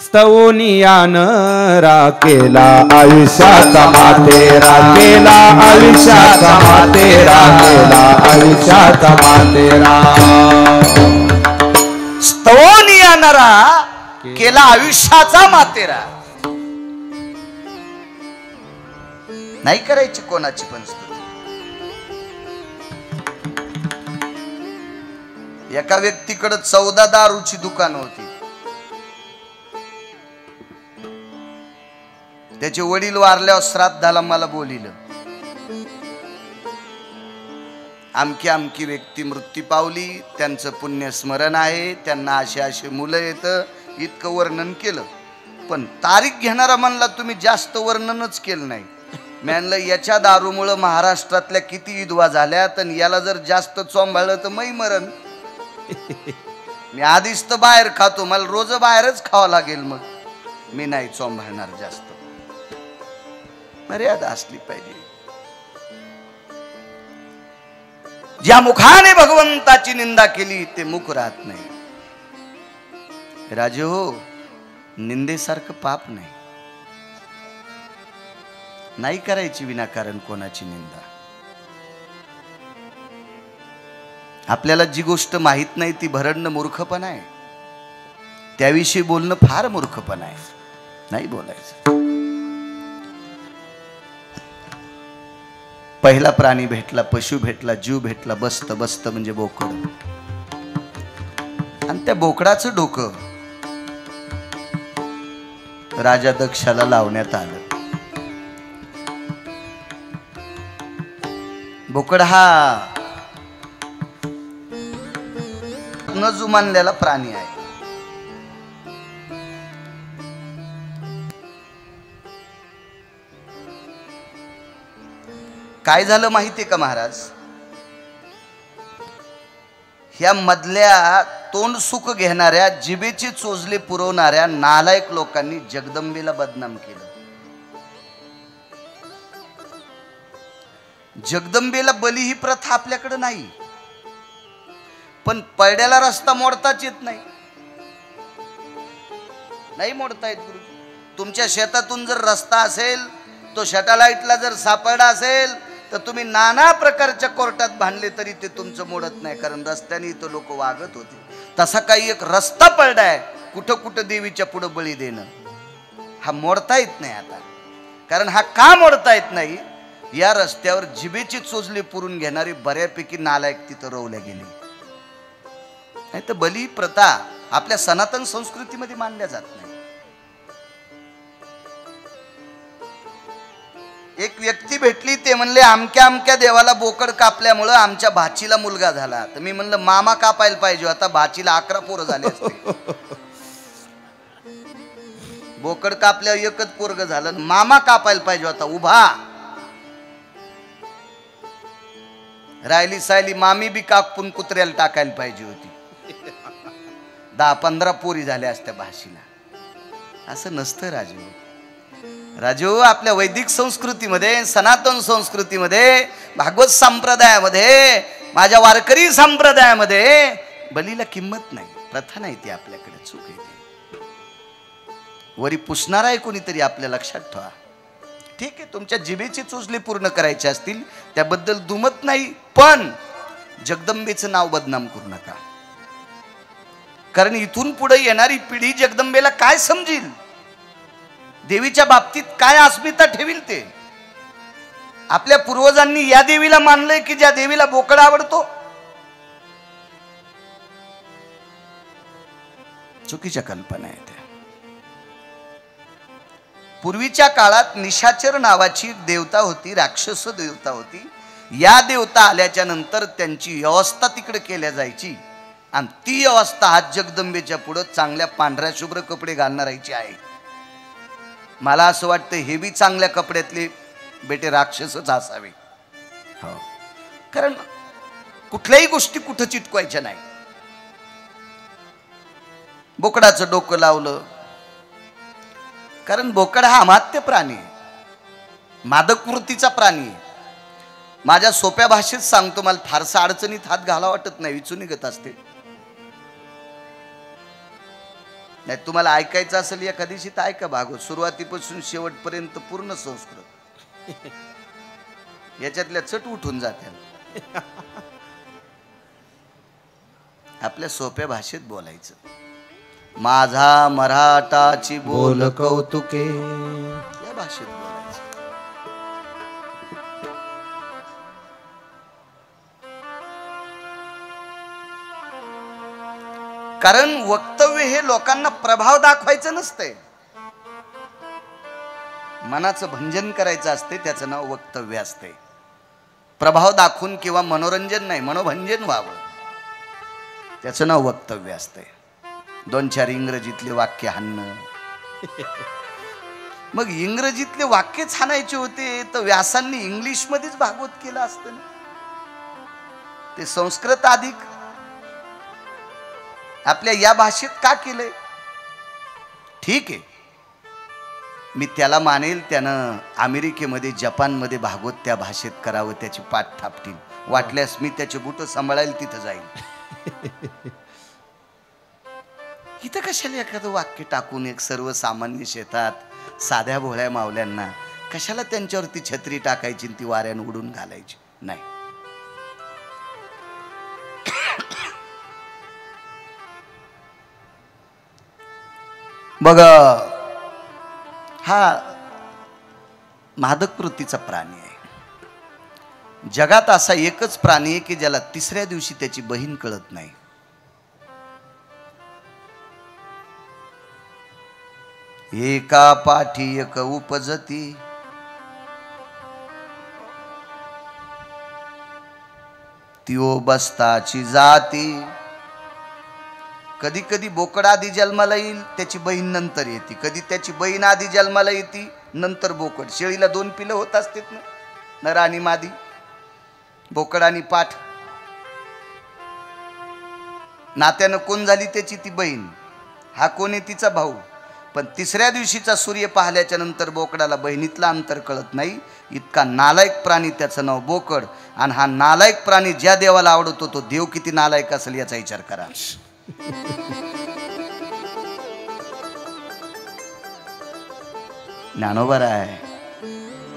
स्तवनियान राखेला आयुष्याचा मातेरा केला आयुष्याचा मातेरा केला आयुष्याचा मातेरा स्तवनियान केला आयुष्याचा मातेरा नाही करायची कोणाची पण स्तुती. एका व्यक्तीकडे 14 दारूची दुकान होती. त्याचे वडील वारल्यावर श्राद्धाला मला बोलिलं. आमकी आमकी व्यक्ती मृत्यू पावली, त्यांचं पुण्य स्मरण आहे, त्यांना अशी अशी मुलं येतं, इतकं वर्णन केलं. पण तारीख घेणारा म्हणला तुम्ही जास्त वर्णनच केलं नाही. म्हणलं याच्या दारूमुळं महाराष्ट्रातल्या किती विधवा झाल्या, तर याला जर जास्त चोंबाळलं तर मै मरण. मी आधीच तर बाहेर खातो, मला रोज बाहेरच खावं लागेल, मग मी नाही चोंबाळणार जास्त. मर्यादा असली पाहिजे. ज्या मुखाने भगवंताची निंदा केली ते मुख राहत नाही. राजे हो, निंदेसारखं पाप नाही. नाही करायची विनाकारण कोणाची निंदा. आपल्याला जी गोष्ट माहित नाही ती भरडणं मूर्खपणा आहे. त्याविषयी बोलणं फार मूर्खपणा आहे. नाही बोलायचं. पहिला प्राणी भेटला, पशु भेटला, जीव भेटला, बसत बसत म्हणजे बोकड. आणि त्या बोकडाचं डोकं राजा दक्षाला लावण्यात आलं. बोकड हा न जुमानलेला प्राणी आहे. काय झालं माहितीये का महाराज? ह्या मधल्या तोंड सुख घेणाऱ्या, जिभेचे चोचले पुरवणाऱ्या नालायक लोकांनी जगदंबेला बदनाम केलं. जगदंबेला बली ही प्रथा आपल्याकडे नाही, पण पडद्याला रस्ता मोडताच येत नाही. नाही मोडता येत गुरुजी. तुमच्या शेतातून जर रस्ता असेल, तो सॅटेलाइटला जर सापडला असेल, तर तुम्ही नाना प्रकारच्या कोर्टात भांडले तरी ते तुमचं मोडत नाही, कारण रस्त्याने तो लोक वागत होते. तसा काही एक रस्ता पडलाय, कुठं कुठं देवीच्या पुढं बळी देणं, हा मोडता येत नाही आता. कारण हा का मोडता येत नाही? या रस्त्यावर जिभेची चोचले पुरून घेणारी बऱ्यापैकी नालायक तिथं रोवल्या गेली. नाही तर बली प्रथा आपल्या सनातन संस्कृतीमध्ये मानल्या जात नाही. एक व्यक्ती भेटली, ते म्हणले अमक्या अमक्या देवाला बोकड कापल्यामुळं आमच्या भाचीला मुलगा झाला. तर मी म्हणलं मामा कापायला पाहिजे, आता भाचीला 11 पोरं झाले असते. बोकड कापल्यावर एकच पोरग झालं, मामा कापायला पाहिजे होता उभा. राहिली सायली मामी बी कापून कुत्र्याला टाकायला पाहिजे होती. 10-15 पोरी झाल्या असत्या भाषीला. असं नसतं राजू. राजू आपल्या वैदिक संस्कृतीमध्ये, सनातन संस्कृतीमध्ये, भागवत संप्रदायामध्ये, माझ्या वारकरी संप्रदायामध्ये बलीला किंमत नाही, प्रथा नाही. ती आपल्याकडे चूक आहे. वरी पुसणार आहे कोणीतरी, आपल्या लक्षात ठेवा. ठीक आहे, तुमच्या जिभेची चोचले पूर्ण करायचे असतील त्याबद्दल दुमत नाही, पण जगदंबेचं नाव बदनाम करू नका. कारण इथून पुढे येणारी पिढी जगदंबेला काय समजेल, देवीच्या बाबतीत काय अस्मिता ठेवील ते. आपल्या पूर्वजांनी या देवीला मानलंय की ज्या देवीला बोकड आवडतो. चुकीच्या कल्पना आहेत त्या. पूर्वीच्या काळात निशाचर नावाची देवता होती, राक्षस देवता होती. या देवता आल्याच्या नंतर त्यांची व्यवस्था तिकडे केल्या जायची, आणि ती व्यवस्था आज जगदंबेच्या पुढे चांगल्या पांढऱ्या शुभ्र कपडे घालणारायची आहे. मला असं वाटतं हे बी चांगल्या कपड्यातले बेटे राक्षसच असावे. हो, कारण कुठल्याही गोष्टी कुठं चिटकवायच्या नाही. बोकडाचं डोकं लावलं, कारण बोकड हा अमात्य प्राणी आहे, मादक वृत्तीचा प्राणी आहे. माझ्या सोप्या भाषेत सांगतो, मला फारसा अडचणीत हात घाला वाटत नाही, विचून निघत असते. नाही तुम्हाला ऐकायचं असेल एखादीशी तर ऐका भागवत, सुरुवातीपासून शेवटपर्यंत पूर्ण संस्कृत. याच्यातल्या चट उठून जात्या. आपल्या सोप्या भाषेत बोलायचं. माझा मराठाची बोल कौतुके, या भाषेत बोलायचं. कारण वक्तव्य हे लोकांना प्रभाव दाखवायचं नसतंय, मनाचं भंजन करायचं असते, त्याचं नाव वक्तव्य असते. प्रभाव दाखवून किंवा मनोरंजन नाही, मनोभंजन व्हावं, त्याचं नाव वक्तव्य असते. 2-4 इंग्रजीतले वाक्य हाणणं. मग इंग्रजीतले वाक्यच हाणायचे होते तर व्यासांनी इंग्लिश मध्येच भागवत केलं असतं ना. ते संस्कृत अधिक आपल्या या भाषेत का केलंय? ठीक आहे, मी त्याला मानेल, त्यानं अमेरिकेमध्ये जपानमध्ये भागवत त्या भाषेत करावं, त्याची पाठ थापटीन, वाटल्यास मी त्याचे बुट सांभाळायला तिथं जाईल. इथं कशाला एखादं वाक्य टाकून एक सर्वसामान्य शेतात साध्या भोळ्या मावल्यांना कशाला त्यांच्यावरती छत्री टाकायची, ती वाऱ्यानं उडून घालायची? नाही. बघ, हा मादक वृत्तीचा प्राणी आहे. जगात असा एकच प्राणी आहे की ज्याला तिसऱ्या दिवशी त्याची बहीण कळत नाही. एका पाठी एक उपजती, त्यो बस्ताची जाती. कधी कधी बोकड आधी जन्माला येईल, त्याची बहीण नंतर येते. कधी त्याची बहीण आधी जन्माला येते, नंतर बोकड. शेळीला 2 पिलं होत असतात ना, नर आणि मादी, बोकड आणि पाठ. नात्यानं कोण झाली त्याची ती बहीण, हा कोण आहे तिचा भाऊ. पण तिसऱ्या दिवशीचा सूर्य पाहिल्याच्या नंतर बोकडाला बहिणीतला अंतर कळत नाही. इतका नालायक प्राणी, त्याचं नाव बोकड. आणि हा नालायक प्राणी ज्या देवाला आवडतो तो देव किती नालायक असेल याचा विचार करा. ज्ञानोबा आहे,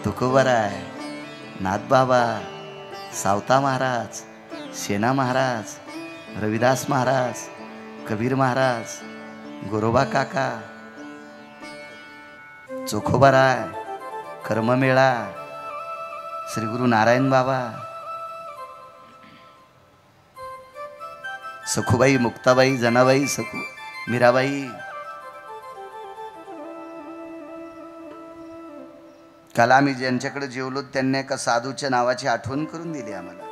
तुकोबा आहे, नाथबाबा, सावता महाराज, सेना महाराज, रविदास महाराज, कबीर महाराज, गोरोबा काका, चोखोबाराय, कर्ममेळा, श्री गुरु नारायण बाबा, सखुबाई, मुक्ताबाई, जनाबाई, सखू, मीराबाई. काल आम्ही ज्यांच्याकडे जेवलो त्यांनी एका साधूच्या नावाची आठवण करून दिली आम्हाला.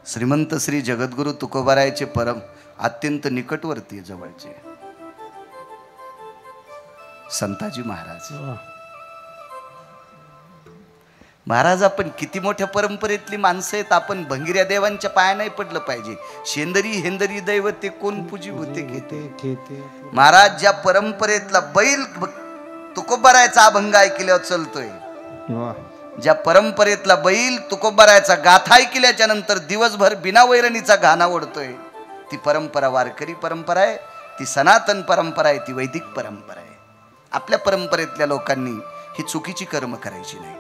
श्रीमंत श्री जगद्गुरु तुकोबारायचे परम अत्यंत निकटवर्ती जवळचे संताजी महाराज. महाराज, आपण किती मोठ्या परंपरेतली माणसं आहेत. आपण भंगिऱ्या देवांच्या पाया नाही पडलं पाहिजे. शेंदरी हेंदरी दैवते कोण पूजी होते घेते. महाराज, ज्या परंपरेतला बैल तुकोबारायचा अभंग ऐकल्यावर चलतोय, ज्या परंपरेतला बैल तुकोबारायचा गाथा ऐकल्याच्या नंतर दिवसभर बिना वैरणीचा घाणा ओढतोय, ती परंपरा वारकरी परंपरा आहे, ती सनातन परंपरा आहे, ती वैदिक परंपरा आहे. आपल्या परंपरेतल्या लोकांनी ही चुकीची कर्म करायची नाही.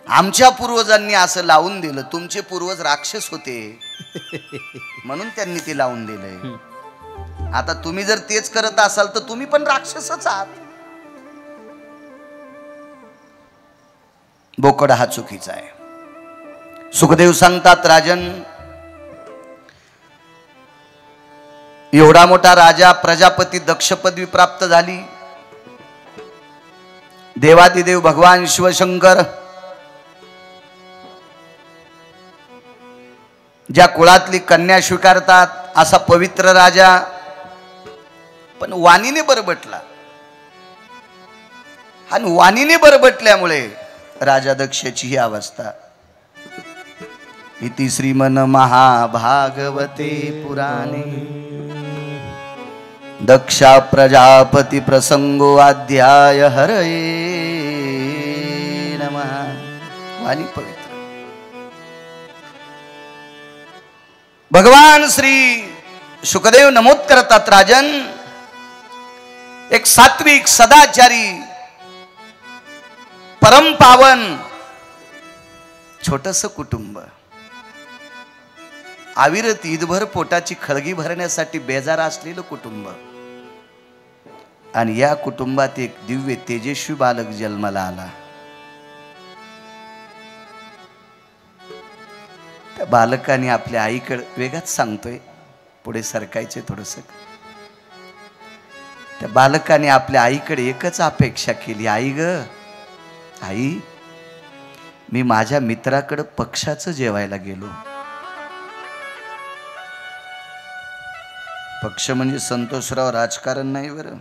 आमच्या पूर्वजांनी असं लावून दिलं. तुमचे पूर्वज राक्षस होते म्हणून त्यांनी ते लावून दिलंय. आता तुम्ही जर तेच करत असाल तर तुम्ही पण राक्षसच आहात. बोकड हा चुकीचा आहे. सुखदेव सांगतात, राजन, एवढा मोठा राजा, प्रजापती, दक्ष पदवी प्राप्त झाली. देवादिदेव भगवान शिवशंकर ज्या कुळातली कन्या स्वीकारतात असा पवित्र राजा, पण वाणीने बरबटला. आणि वाणीने बरबटल्यामुळे राजा दक्षाची ही अवस्था. इति श्रीमन महाभागवते पुराणे दक्षा प्रजापती प्रसंगो अध्याय हरये नमः. वाणी पवित्र. भगवान श्री शुकदेव नमूद करतात, राजन, एक सात्विक सदाचारी परम पावन छोटस कुटुंब, अविरत ईदभर पोटाची खळगी भरण्यासाठी बेजार असलेलं कुटुंब, आणि या कुटुंबात एक दिव्य तेजस्वी बालक जन्माला आला. त्या बालकाने आपल्या आईकडे वेगाच सांगतोय, पुढे सरकायचे थोडस. त्या बालकाने आपल्या आईकडे एकच अपेक्षा केली, आई ग आई, मी माझ्या मित्राकडे पक्षाचं जेवायला गेलो. पक्ष म्हणजे संतोषराव राजकारण नाही बरं.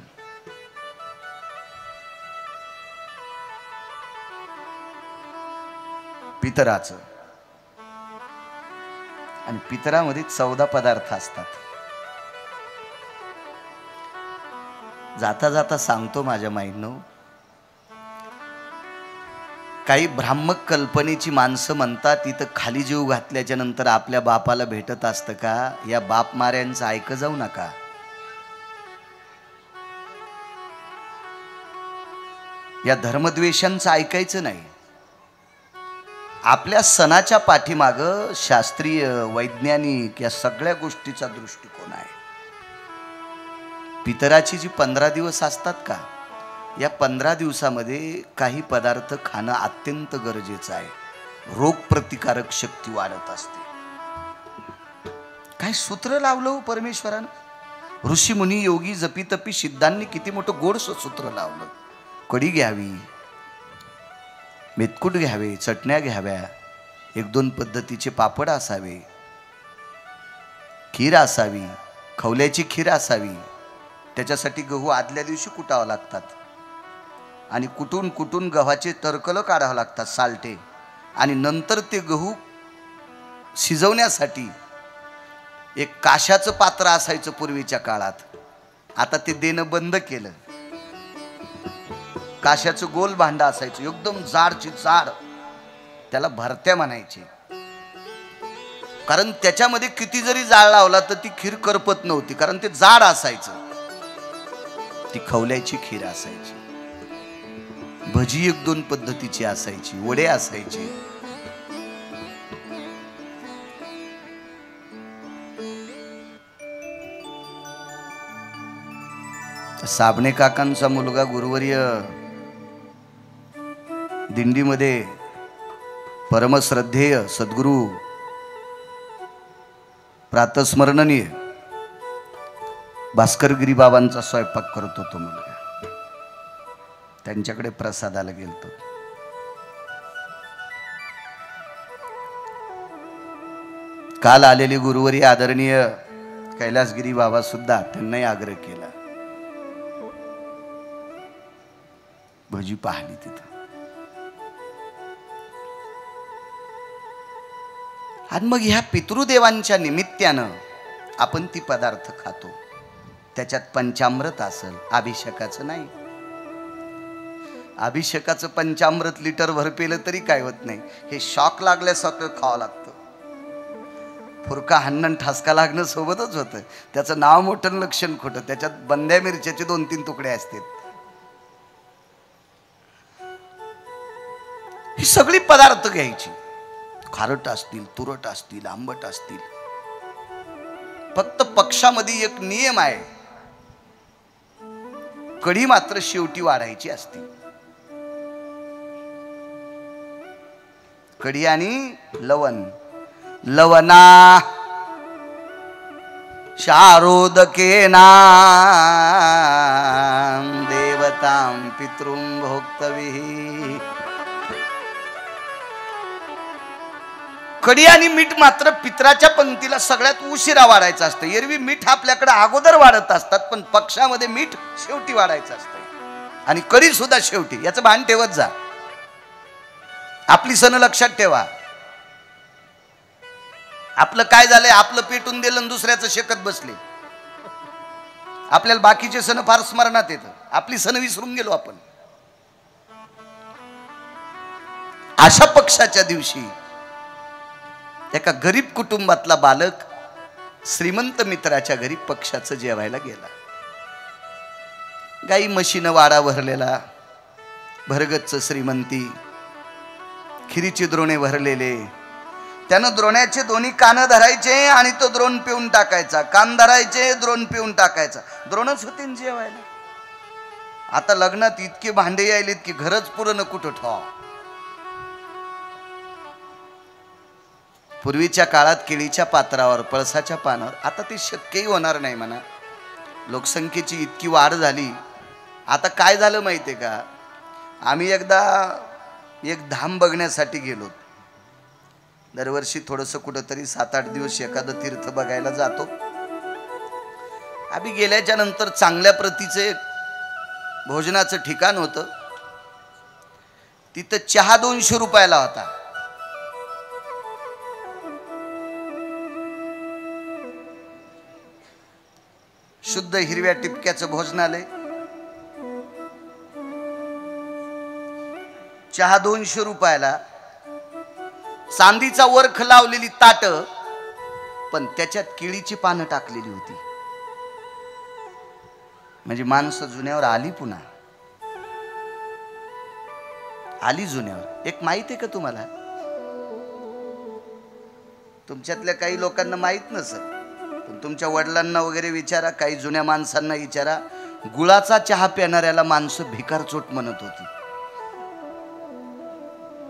पितराचं, आणि पितरामध्ये 14 पदार्थ असतात. जाता जाता सांगतो माझ्या माईंनो, काही भ्रामक कल्पनेची माणसं म्हणतात इथं खाली जीव घातल्याच्या नंतर आपल्या बापाला भेटत असतं का? या बाप माऱ्यांचं ऐक जाऊ नका. या धर्मद्वेषांचं ऐकायचं नाही. आपल्या सणाच्या पाठीमाग शास्त्रीय वैज्ञानिक या सगळ्या गोष्टीचा दृष्टिकोन आहे. पितराची जी 15 दिवस असतात का, या 15 दिवसामध्ये काही पदार्थ खाणं अत्यंत गरजेचं आहे. रोगप्रतिकारक शक्ती वाढत असते. काय सूत्र लावलं परमेश्वरानं? ऋषी मुनी योगी जपी तपी सिद्धांनी किती मोठं गोडसं सूत्र लावलं. कढी घ्यावी, मेतकूट घ्यावे, चटण्या घ्याव्या, 1-2 पद्धतीचे पापड असावे, खीर असावी, खवल्याची खीर असावी. त्याच्यासाठी गहू आदल्या दिवशी कुटावं लागतात, आणि कुटून कुटून गव्हाचे टरकलं काढावं लागतात, सालटे, आणि नंतर ते गहू शिजवण्यासाठी एक काशाचं पात्र असायचं पूर्वीच्या काळात. आता ते देणं बंद केलं. काशाचं गोल भांडं असायचं, एकदम जाडची जाड, त्याला भरत्या म्हणायची. कारण त्याच्यामध्ये किती जरी जाळ लावला तर ती खीर करपत नव्हती, कारण ते जाड असायचं. ती खवल्याची खीर असायची. भजी 1-2 पद्धतीची असायची, वडे असायचे. साबणे काकांचा मुलगा गुरुवर्य दिंडीमध्ये परमश्रद्धेय सद्गुरू प्रातस्मरणीय भास्करगिरी बाबांचा स्वयंपाक करतो तो मुलगा. त्यांच्याकडे प्रसादाला गेलतो. काल आलेले गुरुवारी आदरणीय कैलासगिरी बाबा सुद्धा त्यांनाही आग्रह केला. भजी पाहिली तिथं, आणि मग ह्या पितृदेवांच्या निमित्तानं आपण ती पदार्थ खातो. त्याच्यात पंचामृत असेल, अभिषेकाचं नाही. अभिषेकाचं पंचामृत लिटर भर पेलं तरी काय होत नाही. हे शॉक लागल्यासारखं खावं लागतं. फुरका हाणणं ठसका लागणं सोबतच होतं. त्याचं नाव मोठं लक्षण खोटं. त्याच्यात बंद्या मिरच्याचे 2-3 तुकडे असतात. ही सगळी पदार्थ घ्यायची. खारट असतील, तुरट असतील, आंबट असतील. फक्त पक्षामध्ये एक नियम आहे, कढी मात्र शेवटी वाढायची असते. कढी आणि लवण. लवना शारोदकेना देवतां पितृं भोक्तवी. कढी आणि मीठ मात्र पितराच्या पंक्तीला सगळ्यात उशिरा वाढायचं असतं. एरवी मीठ आपल्याकडे अगोदर वाढत असतात, पण पक्षामध्ये मीठ शेवटी वाढायचं असतं, आणि कढी सुद्धा शेवटी. याचं भान ठेवत जा. आपली सण लक्षात ठेवा. आपलं काय झालंय, आपलं पेटून दिलं आणि दुसऱ्याचं शेकत बसले. आपल्याला बाकीचे सण फार स्मरणात येतं, आपली सण विसरून गेलो आपण. अशा पक्षाच्या दिवशी एका गरीब कुटुंबातला बालक श्रीमंत मित्राच्या घरी पक्षाचं जेवायला गेला. गाई म्हशीनं वाडा भरलेला, भरगच्च श्रीमंती, खिरीचे द्रोणे भरलेले. त्यानं द्रोण्याचे दोन्ही कान धरायचे आणि तो द्रोण पिऊन टाकायचा, कान धरायचे, द्रोण पिऊन टाकायचा. द्रोणच होते न जेवायला. आता लग्नात इतके भांडे यायलेत की घरच पुरण कुठं ठेवा. पूर्वीच्या काळात केळीच्या पात्रावर, पळसाच्या पानावर, आता ते शक्यही होणार नाही म्हणा. लोकसंख्येची इतकी वाढ झाली. आता काय झालं माहिती आहे का, आम्ही एकदा एक धाम बघण्यासाठी गेलो. दरवर्षी थोडंसं कुठंतरी 7-8 दिवस एखादं तीर्थ बघायला जातो. आम्ही गेल्याच्या नंतर चांगल्या प्रतीचे भोजनाचं ठिकाण होतं. तिथं चहा 200 रुपयाला होता. शुद्ध हिरव्या टिपक्याचं भोजनालय. चहा 200 रुपयाला. चांदीचा वर्ख लावलेली ताट, पण त्याच्यात केळीची पानं टाकलेली होती. म्हणजे माणसं जुन्यावर आली, पुन्हा आली जुन्यावर. एक माहित आहे का तुम्हाला, तुमच्यातल्या काही लोकांना माहित नसेल, पण तुमच्या वडिलांना वगैरे विचारा, काही जुन्या माणसांना विचारा, गुळाचा चहा पिणाऱ्याला माणसं भिकारचोट म्हणत होती.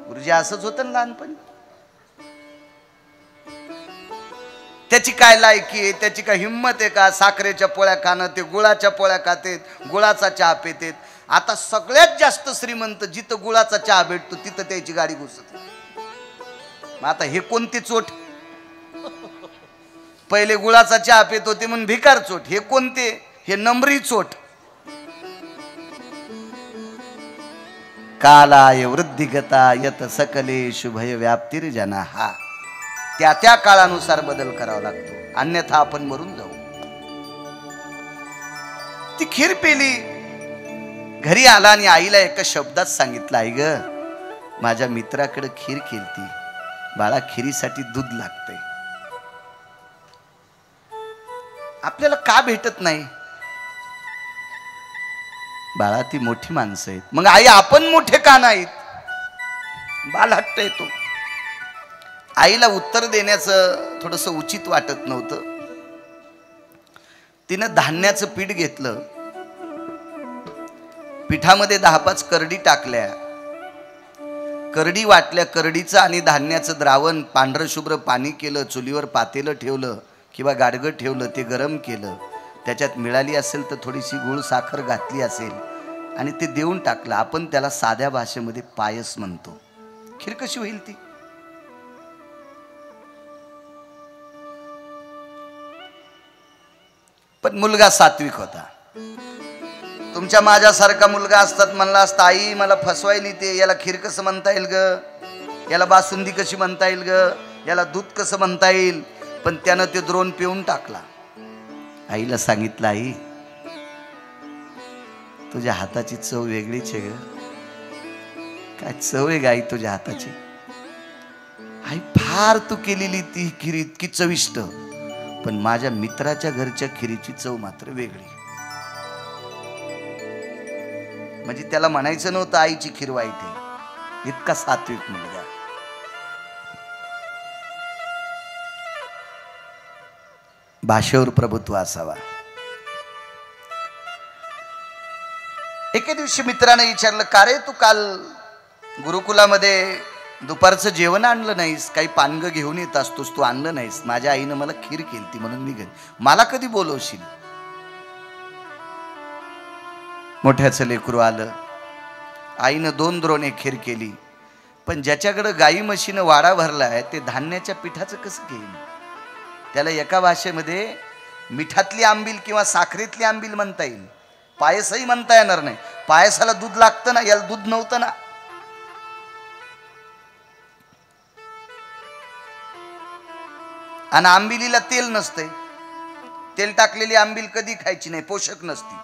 गुरुजी असंच होतं ना लहानपणी. त्याची काय लायकी आहे, त्याची काय हिंमत आहे का, साखरेच्या पोळ्या खाणं, ते गुळाच्या पोळ्या खातेत, गुळाचा चहा पितेत. आता सगळ्यात जास्त श्रीमंत जिथं गुळाचा चहा भेटतो तिथं त्याची गाडी घुसते. मग आता हे कोणती चोट, पहिले गुळाचा चहा पित होते म्हणून भिकार चोट, हे कोणते, हे नम्री चोट. कालाय वृद्धिगता यत सकलेषु भय व्याप्तिर्जना. हा त्या त्या काळानुसार बदल करावा लागतो, अन्यथा आपण मरून जाऊ. ती खीर पेली, घरी आला आणि आईला एका शब्दात सांगितलं, आई ग, माझ्या मित्राकडे खीर केलती, बाळा खिरीसाठी दूध लागतंय. आपल्याला का भेटत नाही? बाळा ती मोठी माणसं आहेत. मग आई आपण मोठे का नाहीत? बाळ हट्ट येतो. आईला उत्तर देण्याचं थोडंसं उचित वाटत नव्हतं. तिनं धान्याचं पीठ घेतलं, पिठामध्ये 10-5 करडी टाकल्या, करडी वाटल्या. करडीचं आणि धान्याचं द्रावण पांढरं शुभ्र पाणी केलं, चुलीवर पातेलं ठेवलं किंवा गाडगं ठेवलं, ते गरम केलं, त्याच्यात मिळाली असेल तर थोडीशी गुळ साखर घातली असेल आणि ते देऊन टाकलं. आपण त्याला साध्या भाषेमध्ये पायस म्हणतो. खीर कशी होईल ती? पण मुलगा सात्विक होता. तुमच्या माझ्यासारखा मुलगा असतात म्हणला असता, आई मला फसवायली, ते याला खीर कसं म्हणता येईल ग, याला बासुंदी कशी म्हणता येईल ग, याला दूध कसं म्हणता येईल. पण त्यानं ते द्रोण पिऊन टाकला. आईला सांगितलं, आई तुझ्या हाताची चव वेगळीच आहे ग. काय चव आहे गाई तुझ्या हाताची? आई फार तू केलेली ती खीर इतकी चविष्ट, पण माझ्या मित्राच्या घरच्या खिरीची चव मात्र वेगळी. म्हणजे त्याला म्हणायचं नव्हतं आईची खीर वाईट आहे. इतका सात्विक मुलगा. भाषेवर प्रभुत्व असावा. एके दिवशी मित्राने विचारलं, का रे तू काल गुरुकुलामध्ये दुपारचं जेवण आणलं नाहीस, काही पानगं घेऊन येत असतोस, तू आणलं नाहीस. माझ्या आईनं मला खीर केलती म्हणून मी घरी, मला कधी बोलवशील? मोठ्याचं लेकरू आलं, आईनं 2 द्रोणे खीर केली. पण ज्याच्याकडं गाई म्हशीनं वाडा भरलाय ते धान्याच्या पिठाचं कसं घेईन? त्याला एका भाषेमध्ये मिठातली आंबील किंवा साखरेतली आंबील म्हणता येईल, पायसही म्हणता येणार नाही. पायसाला दूध लागतं ना, याला दूध नव्हतं ना. आणि आंबिलीला तेल नसते. तेल टाकलेली आंबील कधी खायची नाही, पोषक नसती.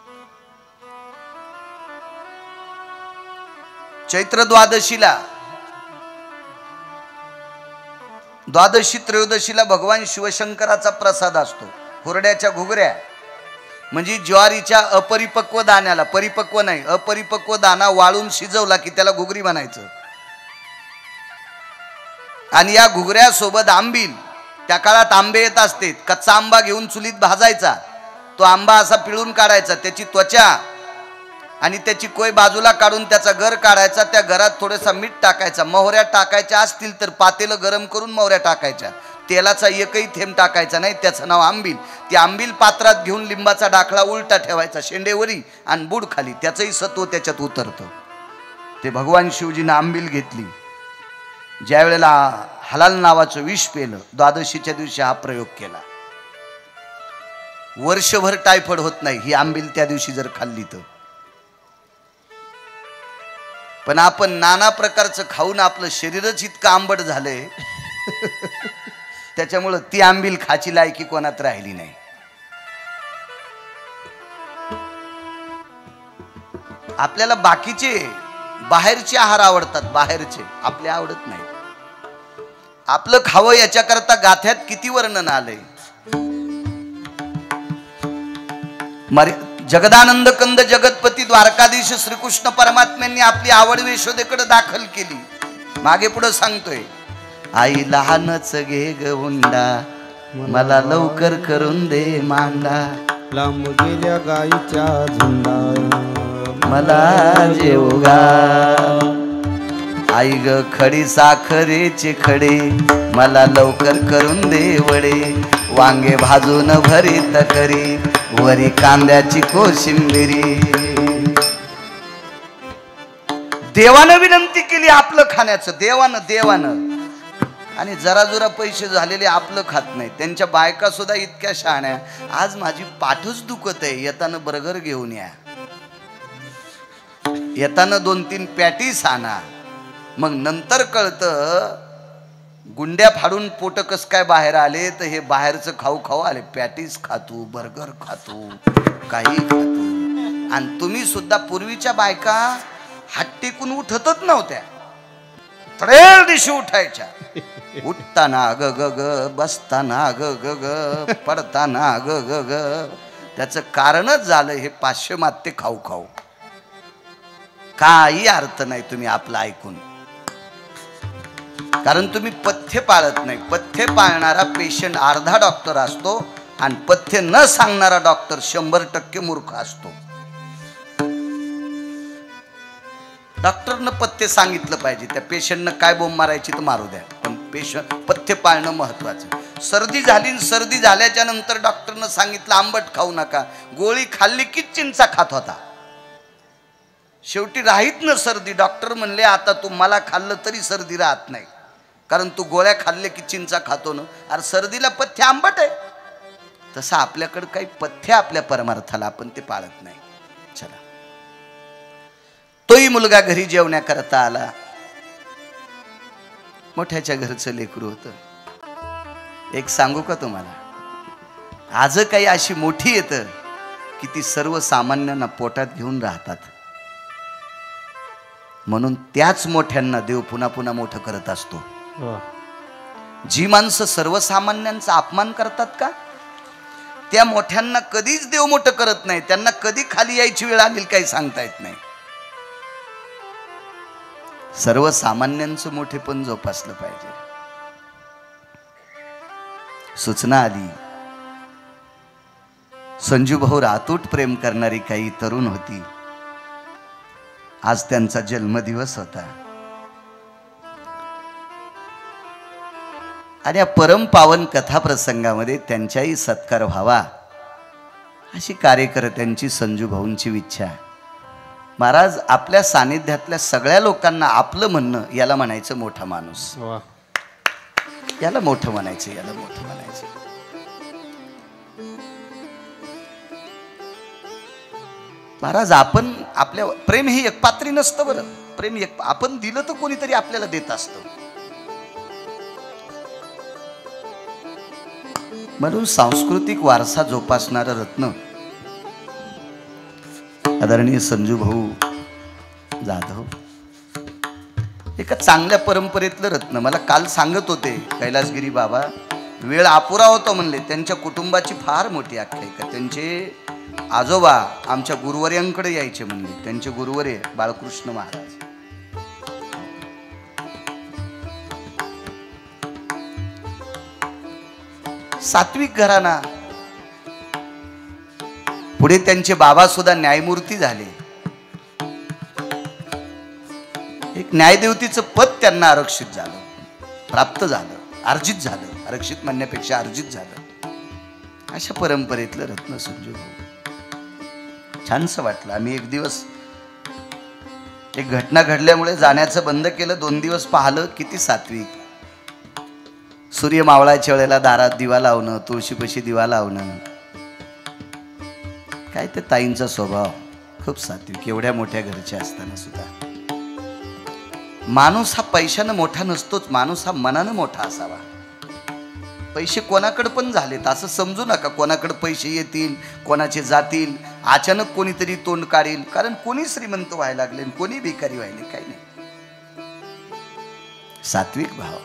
चैत्र द्वादशीला द्वादशी त्रयोदशीला भगवान शिवशंकराचा प्रसाद असतो हुरड्याच्या घुगऱ्या, म्हणजे ज्वारीच्या अपरिपक्व दाण्याला, परिपक्व नाही अपरिपक्व दाना वाळून शिजवला की त्याला घुगरी म्हणायचं. आणि या घुगऱ्यासोबत आंबील, त्या काळात आंबे येत असते, कच्चा आंबा घेऊन चुलीत भाजायचा, तो आंबा असा पिळून काढायचा, त्याची त्वचा आणि त्याची कोय बाजूला काढून त्याचा गर काढायचा, त्या घरात थोडासा मीठ टाकायचा, मोहऱ्या टाकायच्या असतील तर पातेलं गरम करून मोहऱ्या टाकायच्या, तेलाचा एकही थेंब टाकायचा नाही, त्याचं नाव आंबील. ती आंबील पात्रात घेऊन लिंबाचा डाकळा उलटा ठेवायचा, शेंडेवरी आणि बुड खाली, त्याचंही सत्व त्याच्यात उतरतं. ते भगवान शिवजीनं आंबील घेतली, ज्या वेळेला हलाल नावाचं विष पेलं, द्वादशीच्या दिवशी हा प्रयोग केला. वर्षभर टायफॉइड होत नाही ही आंबील त्या दिवशी जर खाल्ली तर. पण आपण नाना प्रकारचं खाऊन आपलं शरीरच इतकं आंबट झालंय त्याच्यामुळं ती आंबील खाची लायकी कोणात राहिली नाही. आपल्याला बाकीचे बाहेरचे आहार आवडतात, बाहेरचे आपले आवडत नाही. आपलं खावं याच्याकरता गाथ्यात किती वर्णन आलंय. जगदानंद कंद जगतपती द्वारकाधीश श्रीकृष्ण परमात्म्यांनी आपली आवड यशोदेकडे दाखल केली. मागे पुढे सांगतोय, आई लहानच घे ग हुंडा, मला लवकर करून दे मांडा, लांब गेल्या गाईच्या झुंडा, मला जेवगा. आई ग खडी साखरेचे खडे, मला लवकर करून दे वडे, वांगे भाजून भरीत करी, वरी कांद्याची कोशिंबिरी. देवानं विनंती केली आपलं खाण्याचं, देवानं. आणि जरा जरा पैसे झालेले आपलं खात नाही. त्यांच्या बायका सुद्धा इतक्या शहाण्या, आज माझी पाठच दुखत आहे, येताना बर्गर घेऊन या, येताना 2-3 पॅटीस आणा. मग नंतर कळतं गुंड्या फाडून पोट कस काय बाहेर आले, तर हे बाहेरचं खाऊ खाऊ आले. पॅटीस खातो, बर्गर खातो, काही खातो. आणि तुम्ही सुद्धा पूर्वीच्या बायका हात टेकून उठतच नव्हत्या, त्रेल दिवशी उठायच्या. उठताना ग ग ग, बसताना ग ग ग, पडताना ग ग ग. त्याचं कारणच झालं हे पाश्चिमात्य खाऊ खाऊ. काही अर्थ नाही तुम्ही आपलं ऐकून, कारण तुम्ही पथ्य पाळत नाही. पथ्य पाळणारा पेशंट अर्धा डॉक्टर असतो आणि पथ्य न सांगणारा डॉक्टर 100% मूर्ख असतो. डॉक्टरनं पथ्य सांगितलं पाहिजे, त्या पेशंटनं काय बोंब मारायची तर मारू द्या, पण पथ्य पाळणं महत्वाचं. सर्दी झाली, सर्दी झाल्याच्या नंतर डॉक्टरनं सांगितलं आंबट खाऊ नका, गोळी खाल्ली की चिंचा खात होता. शेवटी राहीत ना सर्दी, डॉक्टर म्हणले आता तू मला खाल्लं तरी सर्दी राहत नाही, कारण तू गोळ्या खाल्ले की चिंचा खातो ना. अरे सर्दीला पथ्य आंबट आहे. तसं आपल्याकडं काही पथ्य आपल्या परमार्थाला आपण ते पाळत नाही. चला, तोही मुलगा घरी जेवण्याकरता आला. मोठ्याच्या घरचं लेकरू होतं. एक सांगू का तुम्हाला, आज काही अशी मोठी येतं की ती सर्वसामान्यांना पोटात घेऊन राहतात. म्हणून त्याच मोठ्यांना देव पुन्हा पुन्हा मोठं करत असतो. जी माणसं सर्वसामान्यांचा अपमान करतात का, त्या मोठ्यांना कधीच देव मोठं करत नाही. त्यांना कधी खाली यायची वेळ आली काही सांगता येत नाही. सर्वसामान्यांचं मोठेपण जोपासलं पाहिजे. सूचना आली, संजू भाऊर अतूट प्रेम करणारी काही तरुण होती. आज त्यांचा जन्मदिवस होता आणि या परम पावन कथा प्रसंगामध्ये त्यांच्याही सत्कार व्हावा अशी कार्यकर्त्यांची संजू भाऊंची इच्छा. महाराज आपल्या सानिध्यातल्या सगळ्या लोकांना आपलं म्हणणं, याला म्हणायचं मोठा माणूस, याला मोठं म्हणायचं, याला मोठं म्हणायचं. महाराज आपण आपल्या प्रेम हे एकपात्री नसतं बरं. प्रेम आपण दिलं तर कोणीतरी आपल्याला देत असतं. म्हणून सांस्कृतिक वारसा जोपासणारं रत्न आदरणीय संजू भाऊ जाधव एका चांगल्या परंपरेतलं रत्न. मला काल सांगत होते कैलासगिरी बाबा, वेळ अपुरा होतो म्हणले. त्यांच्या कुटुंबाची फार मोठी आख्यायिका. त्यांचे आजोबा आमच्या गुरुवर्यांकडे यायचे म्हणले. त्यांचे गुरुवर्य बाळकृष्ण महाराज. सात्विक घराणा. पुढे त्यांचे बाबा सुद्धा न्यायमूर्ती झाले. एक न्यायदेवतीचं पद त्यांना आरक्षित झालं, प्राप्त झालं, अर्जित झालं. आरक्षित म्हणण्यापेक्षा अर्जित झालं. अशा परंपरेतलं रत्न संजू भाऊ. छानसं वाटलं. आम्ही एक दिवस एक घटना घडल्यामुळे जाण्याचं बंद केलं. 2 दिवस पाहिलं. किती सात्विक. सूर्य मावळाच्या वेळेला दारात दिवा लावणं, तुळशीपाशी दिवा लावणं. काय ते ताईंचा स्वभाव खूप सात्विक. एवढ्या मोठ्या घरच्या असताना सुद्धा. माणूस हा पैशानं मोठा नसतोच, माणूस हा मनानं मोठा असावा. पैसे कोणाकडे पण झालेत असं समजू नका. कोणाकडे पैसे येतील, कोणाचे जातील, अचानक कोणीतरी तोंड काढेल. कारण कोणी श्रीमंत व्हायला लागले, कोणी भिकारी व्हायले, काही नाही. सात्विक भाव.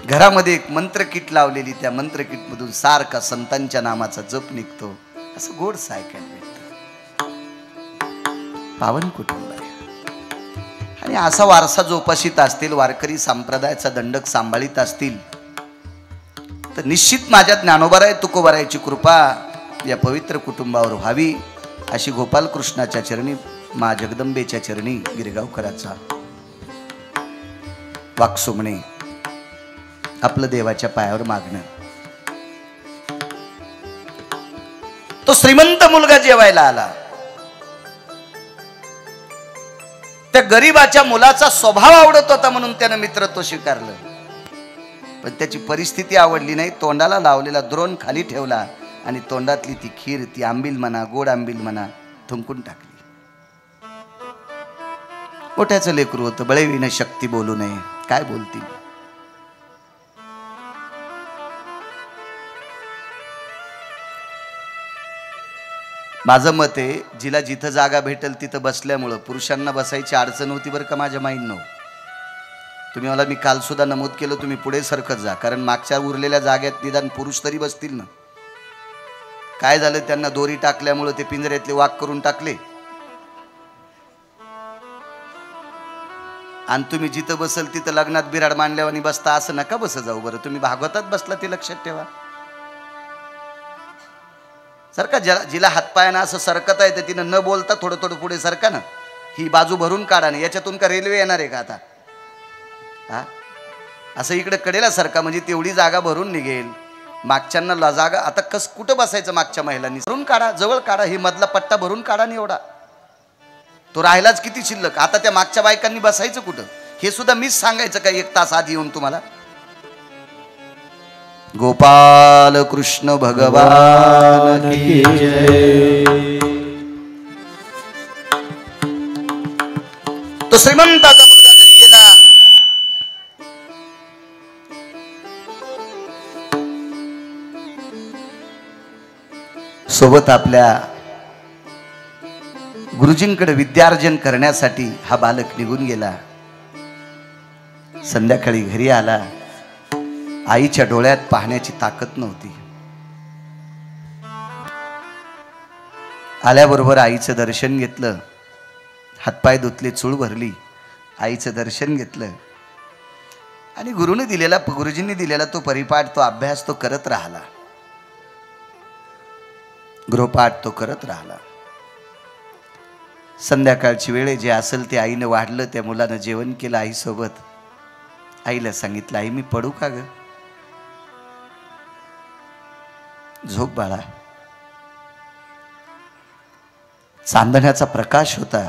घरामध्ये एक मंत्रकीट लावलेली, त्या मंत्रकीटमधून सारखा संतांच्या नामाचा जप निघतो. असं गोड ऐकायला भेटतं. पावन कुटुंब आहे. आणि असा वारसा जोपासित असतील, वारकरी संप्रदायाचा दंडक सांभाळीत असतील, तर निश्चित माझ्या ज्ञानोबाराय तुकोबारायची कृपा या पवित्र कुटुंबावर व्हावी, अशी गोपालकृष्णाच्या चरणी, मा जगदंबेच्या चरणी गिरगावकराचा वाकसुमणे आपलं देवाच्या पायावर मागणं. तो श्रीमंत मुलगा जेवायला आला. त्या गरीबाच्या मुलाचा स्वभाव आवडत होता म्हणून त्यानं मित्रत्व स्वीकारलं. पण त्याची परिस्थिती आवडली नाही. तोंडाला लावलेला द्रोण खाली ठेवला आणि तोंडातली ती खीर, ती आंबील म्हणा, गोड आंबील म्हणा, थुंकून टाकली. मोठ्याचं लेकरू होतं. बळेविना शक्ती बोलू नये. काय बोलतील. माझं मत आहे, जिला जिथं जागा भेटेल तिथं बसल्यामुळं पुरुषांना बसायची अडचण होती बरं का माझ्या माहीत. तुम्ही मला, मी काल सुद्धा नमूद केलं, तुम्ही पुढे सरकत जा. कारण मागच्या उरलेल्या जागेत निदान पुरुष तरी बसतील ना. काय झालं, त्यांना दोरी टाकल्यामुळं ते पिंजऱ्यातले वाघ करून टाकले. आणि तुम्ही जिथं बसल तिथं लग्नात बिराड मांडल्यावर बसता. असं नका बस जाऊ बरं. तुम्ही भागवतात बसला ते लक्षात ठेवा. सरका. जिला हातपायानं असं सरकत आहे तर तिनं न बोलता थोडं थोडं पुढे सरका ना. ही बाजू भरून काढा ना. याच्यातून का रेल्वे येणार आहे का आता? हा, असं इकडे कडेला सरका, म्हणजे तेवढी जागा भरून निघेल. मागच्यांना जागा आता कुठं बसायचं? मागच्या महिलांनी भरून काढा, जवळ काढा. ही मधला पट्टा भरून काढा नाही एवढा. तो राहिलाच किती शिल्लक. आता त्या मागच्या बायकांनी बसायचं कुठं हे सुद्धा मीच सांगायचं का 1 तास आधी येऊन तुम्हाला? गोपाल कृष्ण भगवान की जय. तो श्रीमंताचा मुलगा घरी गेला. सोबत आपल्या गुरुजींकडे विद्यार्जन करण्यासाठी हा बालक निघून गेला. संध्याकाळी घरी आला. आईच्या डोळ्यात पाहण्याची ताकद नव्हती. आल्याबरोबर आईचं दर्शन घेतलं. हातपाय धुतले, चूळ भरली, आईचं दर्शन घेतलं आणि गुरुजींनी दिलेला तो परिपाठ, तो अभ्यास तो करत राहिला. गृहपाठ तो करत राहिला. संध्याकाळची वेळ जे असेल ते आईनं वाढलं. त्या मुलानं जेवण केलं आईसोबत. आईला सांगितलं, आई मी पडू का ग? झोप बाळा. चांदण्याचा प्रकाश होता.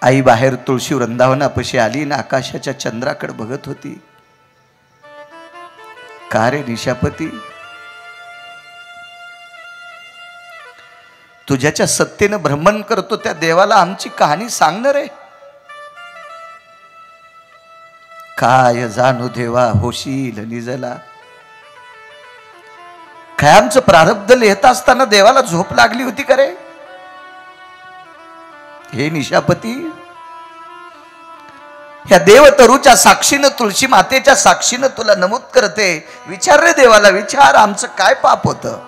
आई बाहेर तुळशी वृंदावनापाशी आली ना आकाशाच्या चंद्राकडे बघत होती. का रे निशापती, तुझ्याच्या सत्तेनं भ्रमण करतो त्या देवाला आमची कहाणी सांगणार आहे. काय जाणू देवा होशील निजला. काय आमचं प्रारब्ध लिहित असताना देवाला झोप लागली होती का रे? हे निशापती, ह्या देवतरूच्या साक्षीनं, तुळशी मातेच्या साक्षीनं तुला नमूद करते, विचार रे देवाला, विचार आमचं काय पाप होतं.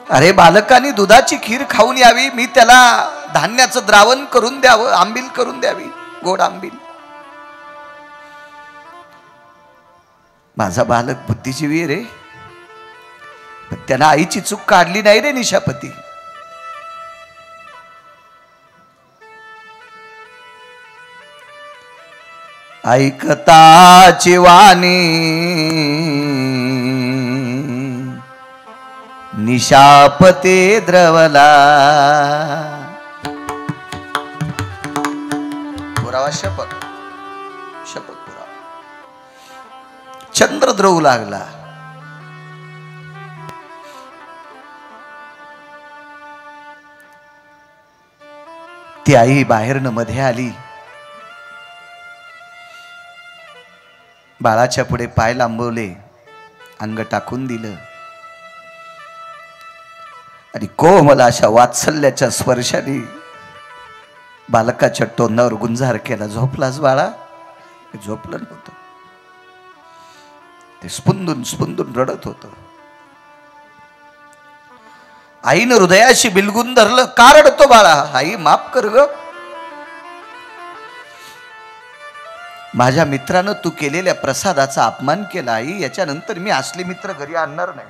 अरे बालकांनी दुधाची खीर खाऊन यावी, मी त्याला धान्याचं द्रावण करून द्यावं, आंबील करून द्यावी, गोड आंबील. माझा बालक बुद्धिजीवी आहे रे, पण त्यानं आईची चूक काढली नाही रे निशापती. ऐकताची वाणी निशापते द्रवला. पुरावा शपथ, शपथ पुरावा. चंद्र द्रवू लागला. ती आई बाहेरनं मध्ये आली, बाळाच्या पुढे पाय लांबवले, अंग टाकून दिलं आणि कोमल अशा वात्सल्याच्या स्पर्शाने बालकाच्या तोंडावर गुंजार केला. झोपलास बाळा? झोपलं नव्हतं, ते स्पुंदून स्पुंदून रडत होतं. आईनं हृदयाशी बिलगून धरलं. का रडतो बाळा? आई माफ कर ग, माझ्या मित्रानं तू केलेल्या प्रसादाचा अपमान केला. आई, याच्यानंतर मी असले मित्र घरी आणणार नाही,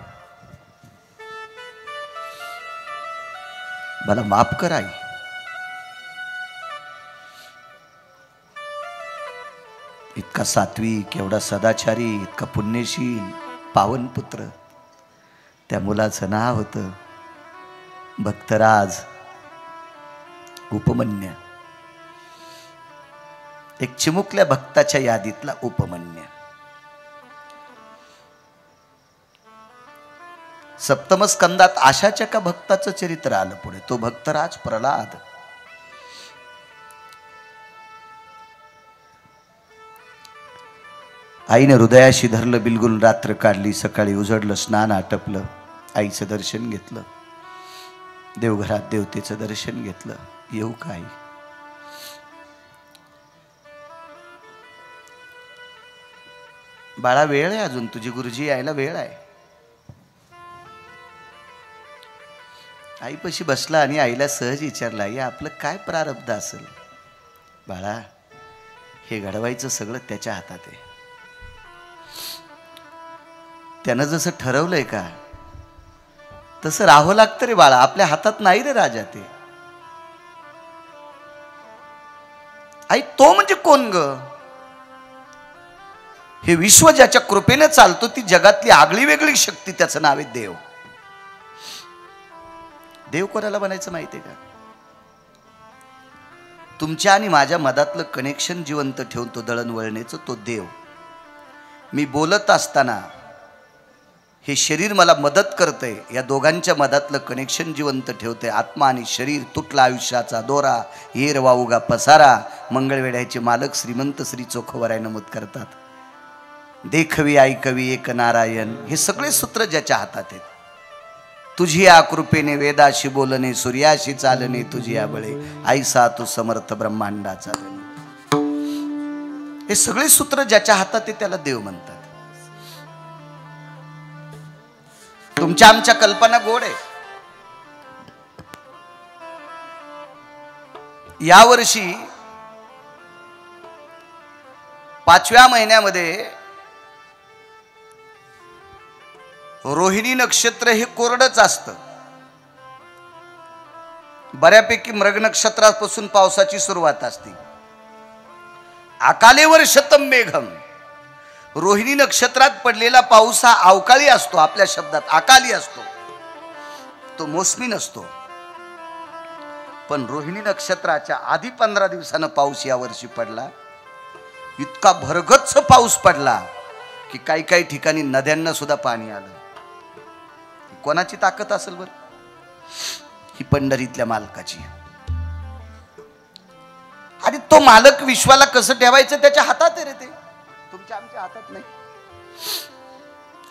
मला माफ कर आई. इतका सात्विक, एवढा सदाचारी, इतका पुण्यशील, पावन पुत्र. त्या मुलाचं नाव होतं भक्तराज उपमन्य. एक चिमुकल्या भक्ताच्या यादीतला उपमन्य. सप्तम स्कंदात आशाच्या का भक्ताचं चरित्र आलं पुढे. तो भक्तराज प्रल्हाद. आईने हृदयाशी धरलं, बिलगुल रात्र काढली. सकाळी उजडलं, स्नान आटपलं, आईचं दर्शन घेतलं, देवघरात देवतेचं दर्शन घेतलं. येऊ का आई? बाळा वेळ आहे अजून, तुझी गुरुजी यायला वेळ आहे. आईपाशी बसला आणि आईला सहज विचारला, आई आपलं काय प्रारब्ध असेल? बाळा, हे घडवायचं सगळं त्याच्या हातात आहे. त्यानं जसं ठरवलंय का तसं राहावं लागतं रे बाळा, आपल्या हातात नाही रे राजा ते. आई तो म्हणजे कोण ग? हे विश्व ज्याच्या कृपेने चालतो, ती जगातली आगळी वेगळी शक्ती, त्याचं नाव आहे देव. देव कोणाला बनायचं माहितीये का? तुमच्या आणि माझ्या मधातलं कनेक्शन जिवंत ठेवून तो दळणवळणाचं तो देव. मी बोलत असताना हे शरीर मला मदत करतंय, या दोघांच्या मधातलं कनेक्शन जिवंत ठेवतंय. आत्मा आणि शरीर तुटला आयुष्याचा दोरा, येर वाऊगा पसारा. मंगळवेढ्याचे मालक श्रीमंत श्री चोखवराय नमूद करतात, देखवी ऐकवी एक नारायण. हे सगळे सूत्र ज्याच्या हातात आहेत. तुझी या कृपेने वेदाशी बोलणे, सूर्याशी चालणे, तुझी या बळे ऐसा तू समर्थ ब्रह्मांडाचा धनी. हे सगळे सूत्र ज्याच्या हातात आहे त्याला देव म्हणतात. तुमच्या आमच्या कल्पना गोड आहे. यावर्षी 5व्या महिन्यामध्ये रोहिणी नक्षत्र हे कोरडच असतं. बऱ्यापैकी मृग नक्षत्रापासून पावसाची सुरुवात असते. अकालेवर शतम मेघम. रोहिणी नक्षत्रात पडलेला पाऊस हा अवकाळी असतो. आपल्या शब्दात अकाली असतो, तो मोसमी नसतो. पण रोहिणी नक्षत्राच्या आधी 15 दिवसानं पाऊस यावर्षी पडला. इतका भरगच्च पाऊस पडला की काही काही ठिकाणी नद्यांना सुद्धा पाणी आलं. कोणाची ताकद असेल बर? ही पंढरीतल्या मालकाची. आणि तो मालक विश्वाला कसं ठेवायचं त्याच्या हातात आहे रे ते, तुमच्या आमच्या हातात नाही.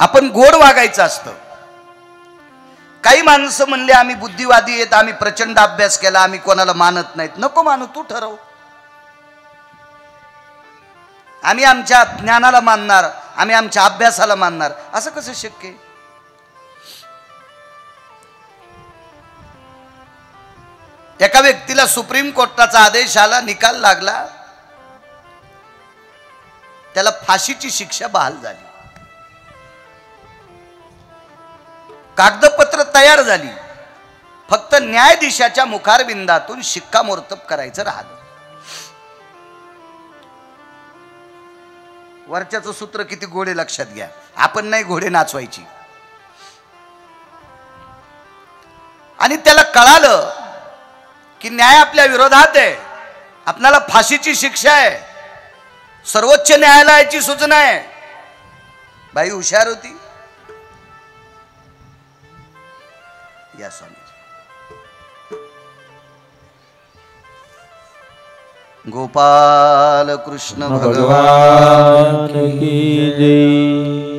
आपण गोड वागायचं असतं. काही माणसं म्हणले आम्ही बुद्धिवादी आहेत, आम्ही प्रचंड अभ्यास केला, आम्ही कोणाला मानत नाहीत. नको मानू, तू ठरव. आम्ही आमच्या ज्ञानाला मानणार, आम्ही आमच्या अभ्यासाला मानणार, असं कसं शक्य आहे? एका व्यक्तीला सुप्रीम कोर्टाचा आदेश आला, निकाल लागला, त्याला फाशीची शिक्षा बहाल झाली. कागदपत्र तयार झाली, फक्त न्यायाधीशाच्या मुखारबिंदातून शिक्कामोर्तब करायचं राहिलं. वरच्याचं सूत्र किती घोडे लक्षात घ्या. आपण नाही घोडे नाचवायची. आणि त्याला कळालं की न्याय आपल्या विरोधात आहे, आपल्याला फाशीची शिक्षा आहे, सर्वोच्च न्यायालयाची सूचना आहे. बाई हुशार होती. या स्वामी. गोपाल कृष्ण भगवान की जय.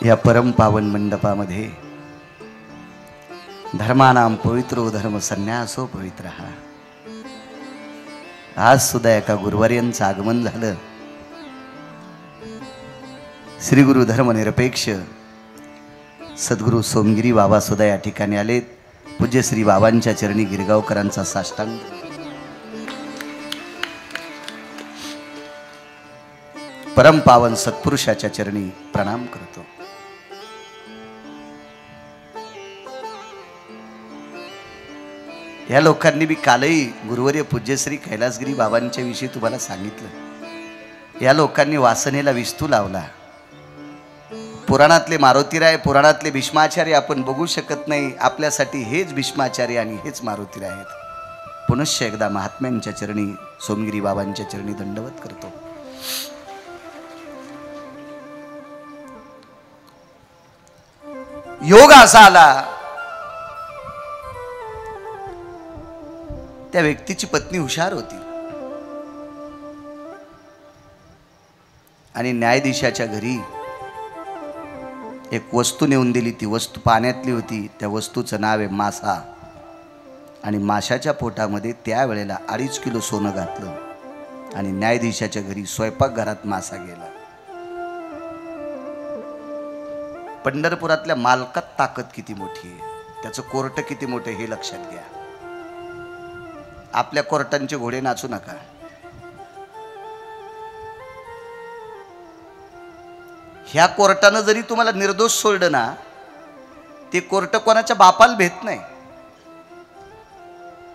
या परम पावन मंडपामध्ये धर्मानाम पवित्रो धर्म संन्यासो पवित्र. आज सुद्धा एका गुरुवर्यांचं आगमन झालं. श्री गुरु धर्मनिरपेक्ष सद्गुरु सोमगिरी बाबा सुद्धा या ठिकाणी आलेत. पूज्य श्री बाबांच्या चरणी गिरगावकरांचा साष्टांग. परम पावन सत्पुरुषाच्या चरणी प्रणाम करतो. या लोकांनी बी कालही गुरुवर्य पूज्यश्री कैलासगिरी बाबांच्या विषयी तुम्हाला सांगितलं. या लोकांनी वासनेला विस्तू लावला. पुराणातले मारुतीराय, पुराणातले भीष्माचार्य आपण बघू शकत नाही. आपल्यासाठी हेच भीष्माचार्य आणि हेच मारुतीराय आहेत. पुनश्च एकदा महात्म्यांच्या चरणी, सोमगिरी बाबांच्या चरणी दंडवत करतो. योग असा आला, त्या व्यक्तीची पत्नी हुशार होती आणि न्यायाधीशाच्या घरी एक वस्तू नेऊन दिली. ती वस्तू पाण्यातली होती. त्या वस्तूचं नाव आहे मासा. आणि माशाच्या पोटामध्ये त्यावेळेला 2.5 किलो सोनं घातलं आणि न्यायाधीशाच्या घरी स्वयंपाकघरात मासा गेला. पंढरपुरातल्या मालकात ताकद किती मोठी आहे, त्याचं कोर्ट किती मोठे हे लक्षात घ्या. आपल्या कोर्टांचे घोडे नाचू नका. ह्या कोर्टानं जरी तुम्हाला निर्दोष सोडलं ना, ते कोर्ट कोणाच्या बापाला भेट नाही.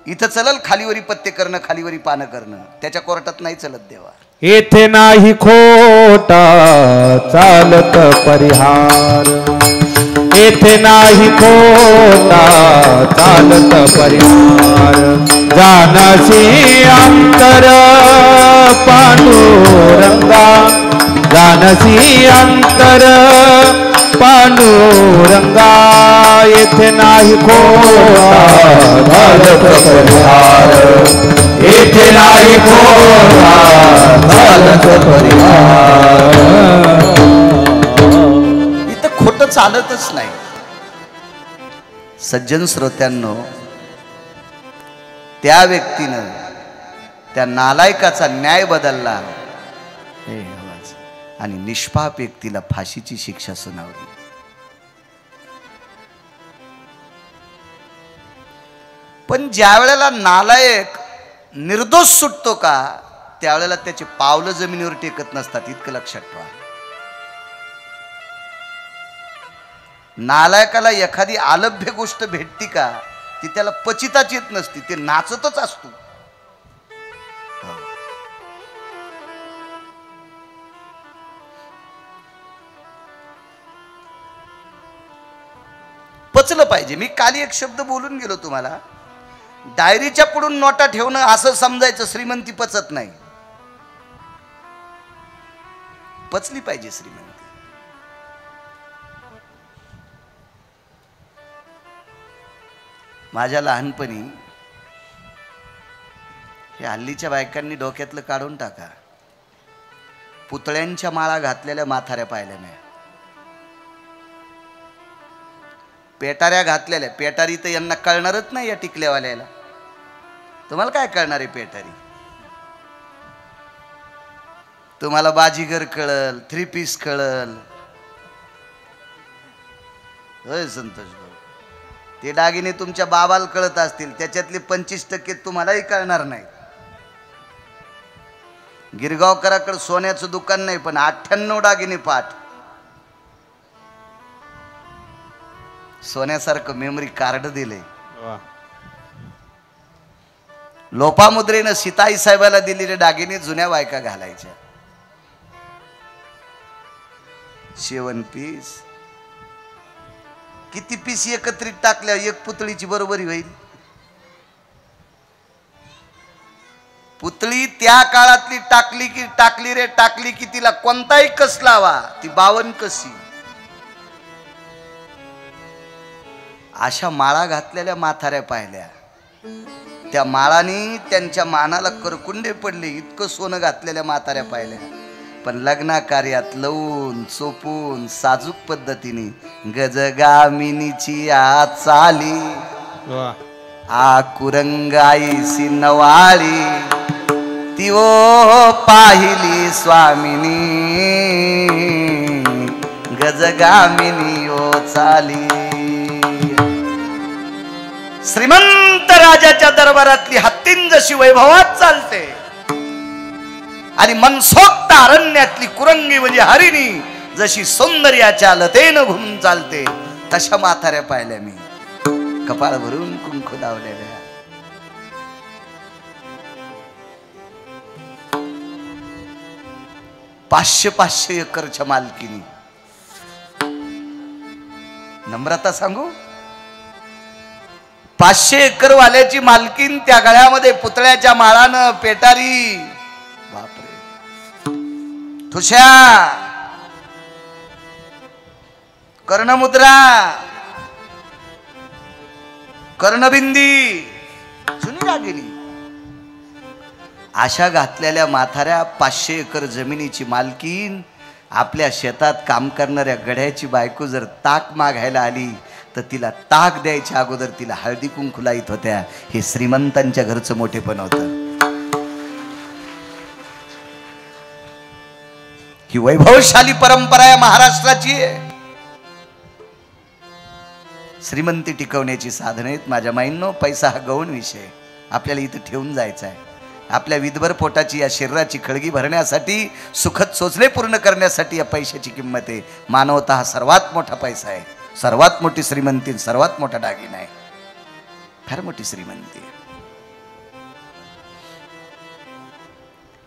इथं चलल खालीवरी पत्ते करणं, खालीवरी पानं करणं, त्याच्या कोर्टात नाही चलत देवा. येथे नाही खोटा चालत परिहार, येथे नाही खोटा चालत परिहार. जानसी अंतर पांडुरंगा, जानसी अंतर पांडुरंगा. येथे नाही खोटा चालत परिहार, येथे नाही खोटा चालत परिहार. इथं खोटं चालतच नाही. सज्जन श्रोत्यांनो, त्या व्यक्तीनं त्या नालायकाचा न्याय बदलला आणि निष्पाप व्यक्तीला फाशीची शिक्षा सुनावली. पण ज्या वेळेला नालायक निर्दोष सुटतो का, त्यावेळेला त्याचे पावलं जमिनीवर टेकत नसतात. इतकं लक्षात ठेवा. नालायकाला एखादी आलभ्य गोष्ट भेटती का, ती त्याला पचिताच येत नसती. ते नाचतच असतो. पचलं पाहिजे. मी काल एक शब्द बोलून गेलो तुम्हाला. डायरीच्या पुढून नोटा ठेवणं असं समजायचं श्रीमंती पचत नाही. पचली पाहिजे श्रीमंती. माझ्या लहानपणी हे हल्लीच्या बायकांनी डोक्यातलं काढून टाका. पुतळ्यांच्या माळा घातलेल्या म्हाताऱ्या पाहिल्या नाही. पेटाऱ्या घातलेल्या. पेटारी तर यांना कळणारच नाही या टिकल्यावाल्याला. तुम्हाला काय कळणार आहे पेटारी? तुम्हाला बाजीगर कळल, 3 पीस कळल. होय संतोष भाऊ, ते दागिने तुमच्या बाबाला कळत असतील, त्याच्यातले 25% तुम्हालाही कळणार नाही. गिरगावकराकडे सोन्याचं दुकान नाही, पण 98 दागिने पाठ. सोन्यासारखं मेमरी कार्ड दिले. लोपामुद्रेनं सीताई साहेबाला दिलेले दागिने जुन्या बायका घालायच्या. शेवन पीस किती पीस एकत्रित टाकल्या एक पुतळीची बरोबरी होईल? पुतळी त्या काळातली टाकली की तिला कोणताही कस लावा, ती 52 कसी. अशा माळा घातलेल्या म्हाताऱ्या पाहिल्या. त्या माळानी त्यांच्या मानाला करकुंडे पडले, इतकं सोनं घातलेल्या म्हाताऱ्या पाहिल्या. पण लग्ना कार्यात लवून चोपून साजूक पद्धतीने गजगामिनीची आ चाली आ कुरंगाईसी नवाळी ती ओ पाहिली स्वामिनी गजगामिनी ओ चाली. श्रीमंत राजाच्या दरबारातली हत्तीन जशी वैभवात चालते आणि मनसोक्त अरण्यातली कुरंगी म्हणजे हरिणी जशी सौंदर्याच्या लतेनं घुमून चालते, तशा म्हाताऱ्या पाहिल्या मी, कपाळ भरून कुंकू लावलेल्या. पाचशे एकरच्या मालकीनी. नम्रता सांगू, 500 एकर वाल्याची मालकीन, त्या गळ्यामध्ये पुतळ्याच्या माळानं पेटारी. बापरे. ठुश्या, कर्णमुद्रा, कर्णबिंदी, जुनी दागिनी. अशा घातलेल्या म्हाताऱ्या 500 एकर जमिनीची मालकीन आपल्या शेतात काम करणाऱ्या गड्याची बायको जर ताक मागायला आली तर तिला ताक द्यायच्या अगोदर तिला हळदी कुंकू लाईत होत्या. हे श्रीमंतांच्या घरचं मोठेपण होतं. ही वैभवशाली परंपरा आहे महाराष्ट्राची. श्रीमंती टिकवण्याची साधने आहेत माझ्या माईंनो. पैसा हा गौण विषय, आपल्याला इथं ठेवून जायचा आहे. आपल्या विधभर पोटाची या शरीराची खळगी भरण्यासाठी, सुखद सोचले पूर्ण करण्यासाठी या पैशाची किंमत आहे. मानवता हा सर्वात मोठा पैसा आहे, सर्वात मोठी श्रीमंती, सर्वात मोठा दागिना आहे. फार मोठी श्रीमंती.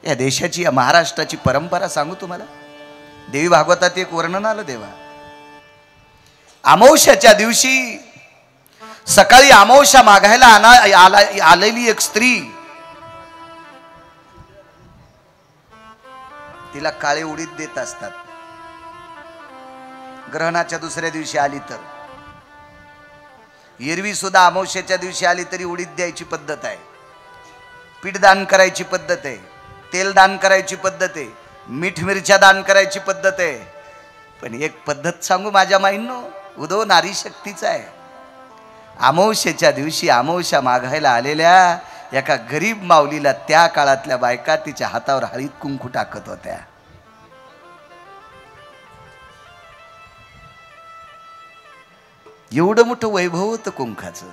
या देशाची, या महाराष्ट्राची परंपरा सांगू तुम्हाला. देवी भागवतात एक वर्णन आलं देवा. अमावस्याच्या दिवशी सकाळी अमावस्या मागायला आलेली एक स्त्री, तिला काळे उडीद देत असतात. ग्रहणाच्या दुसऱ्या दिवशी आली तर, एरवी सुद्धा अमावस्याच्या दिवशी आली तरी उडीद द्यायची पद्धत आहे, पीठ दान करायची पद्धत आहे, तेल दान करायची पद्धत आहे, मीठ मिरच्या दान करायची पद्धत आहे. पण एक पद्धत सांगू माझ्या माईंनो, उदो नारी शक्तीचा आहे. अमावस्याच्या दिवशी अमावस्या मागायला आलेल्या एका गरीब माऊलीला त्या काळातल्या बायका तिच्या हातावर हळीत कुंकू टाकत होत्या. एवढं मोठं वैभव होतं कुंकाचं.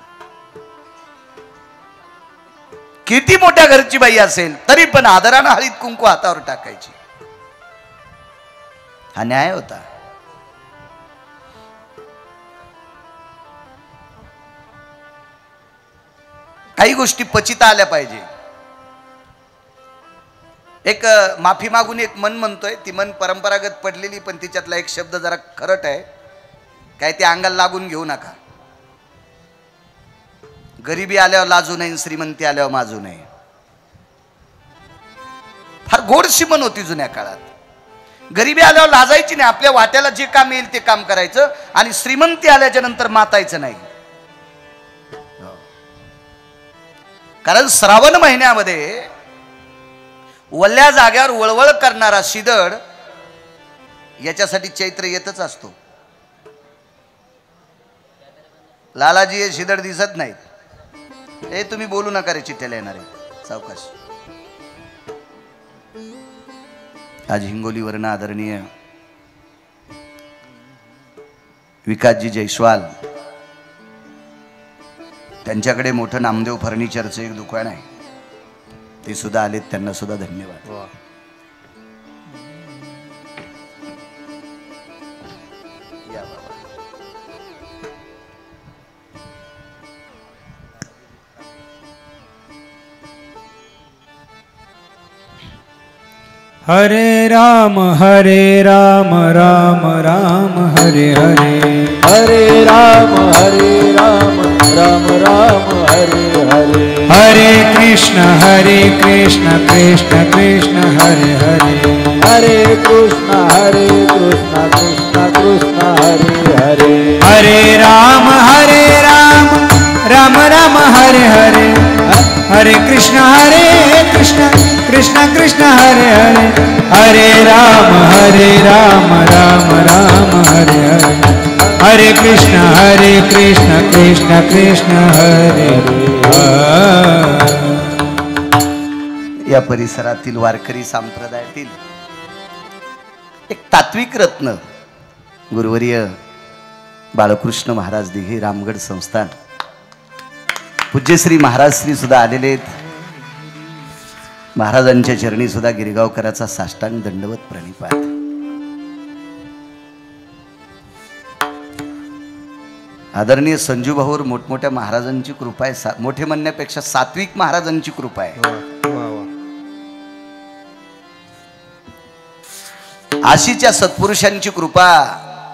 किती मोठ्या घरची बाई असेल तरी पण आदरानं हळीत कुंकू हातावर टाकायची. हा न्याय होता. काही गोष्टी पचिता आल्या पाहिजे. एक माफी मागून एक मन म्हणतोय, ती मन परंपरागत पडलेली, पण तिच्यातला एक शब्द जरा खरट आहे, काय ते अंगाला लागून घेऊ नका. गरिबी आल्यावर लाजू नये, श्रीमंती आल्यावर माजू नये. फार गोड सीमन होती जुन्या काळात. गरिबी आल्यावर लाजायची नाही, आपल्या वाट्याला जे काम येईल ते काम करायचं, आणि श्रीमंती आल्याच्या नंतर मातायचं नाही. कारण श्रावण महिन्यामध्ये वल्ल्या जाग्यावर वळवळ करणारा शिदड याच्यासाठी चैत्र येतच असतो. लालाजी हे शिदड दिसत नाहीत. हे तुम्ही बोलू नका रे, चिठ्ठ्याला येणार आहे सावकाश. आज हिंगोलीवरनं आदरणीय विकासजी जयस्वाल, त्यांच्याकडे मोठं नामदेव फर्निचरचं एक दुकान आहे, ते सुद्धा आलेत, त्यांना सुद्धा धन्यवाद. या बाबा. हरे राम राम राम हरे हरे, हरे राम राम राम हरे हरे. हरे कृष्ण कृष्ण कृष्ण हरे हरे. हरे कृष्ण कृष्ण कृष्ण हरे हरे. हरे राम राम राम हरे हरे. हरे कृष्ण कृष्ण कृष्ण हरे हरे. हरे राम राम राम हरे हरे. हरे कृष्ण कृष्ण कृष्ण हरे हरे. या परिसरातील वारकरी संप्रदायातील एक तात्विक रत्न गुरुवर्य बाळकृष्ण महाराज दिघे, रामगड संस्थान, पूज्यश्री महाराज श्री सुद्धा आलेले आहेत. महाराजांच्या चरणी सुद्धा गिरगावकराचा साष्टांग दंडवत प्रणिपात. आदरणीय संजू भाऊवर मोठमोठ्या महाराजांची कृपा आहे. मोठे म्हणण्यापेक्षा सात्विक महाराजांची कृपा आहे. आशीच्या सत्पुरुषांची कृपा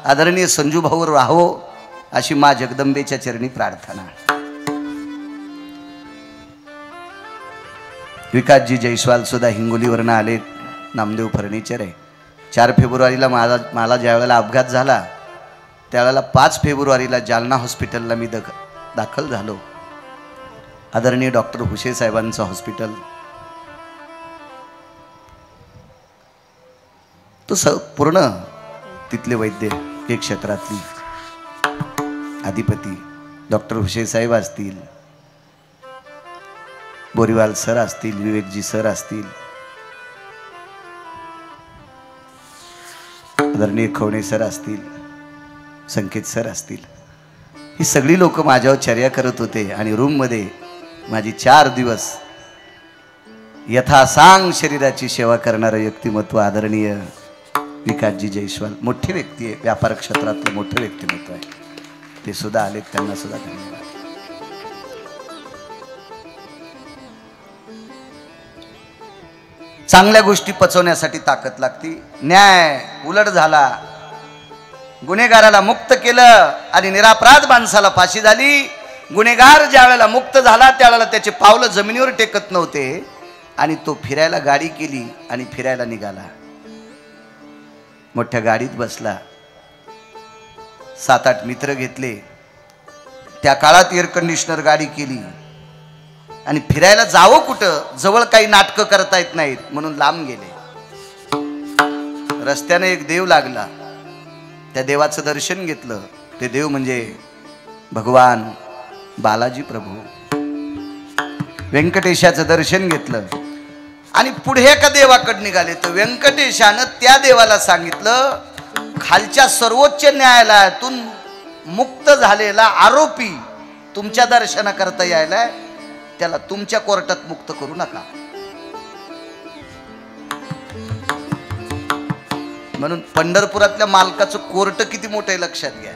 आदरणीय संजू भाऊवर राहो अशी मा जगदंबेच्या चरणी प्रार्थना. विकासजी जयस्वाल सुद्धा हिंगोलीवरनं आले, नामदेव फर्निचर आहे. 4 फेब्रुवारीला मला ज्या वेळेला अपघात झाला त्यावेळेला 5 फेब्रुवारीला जालना हॉस्पिटलला मी दाखल झालो. आदरणीय डॉक्टर हुशे साहेबांचं हॉस्पिटल, तो पूर्ण तिथले वैद्य, एक क्षेत्रातली अधिपती डॉक्टर हुशे साहेब असतील, बोरीवाल सर असतील, विवेकजी सर असतील, आदरणीय खवणे सर असतील, संकेत सर असतील, ही सगळी लोक माझ्यावर चर्या करत होते. आणि रूममध्ये माझी 4 दिवस यथासांग शरीराची सेवा करणारं व्यक्तिमत्व आदरणीय विकासजी जयस्वाल, मोठी व्यक्ती आहे, व्यापार क्षेत्रातलं मोठं व्यक्तिमत्व आहे, ते सुद्धा आले, त्यांना सुद्धा धन्यवाद. चांगल्या गोष्टी पचवण्यासाठी ताकद लागती. न्याय उलट झाला, गुन्हेगाराला मुक्त केलं आणि निरापराध माणसाला फाशी झाली. गुन्हेगार ज्या वेळेला मुक्त झाला त्यावेळेला त्याचे पावलं जमिनीवर टेकत नव्हते आणि तो फिरायला गाडी केली आणि फिरायला निघाला. मोठ्या गाडीत बसला, 7-8 मित्र घेतले, त्या काळात एअर कंडिशनर गाडी केली आणि फिरायला जावं कुठं, जवळ काही नाटकं करता येत नाहीत म्हणून लांब गेले. रस्त्याने एक देव लागला, त्या देवाचं दर्शन घेतलं. ते देव म्हणजे भगवान बालाजी प्रभू, व्यंकटेशाचं दर्शन घेतलं आणि पुढे एका देवाकडे निघाले. तर व्यंकटेशानं त्या देवाला सांगितलं, खालच्या सर्वोच्च न्यायालयातून मुक्त झालेला आरोपी तुमच्या दर्शनाकरता यायला, त्याला तुमच्या कोर्टात मुक्त करू नका. म्हणून पंढरपुरातल्या मालकाचं कोर्ट किती मोठं आहे लक्षात घ्या.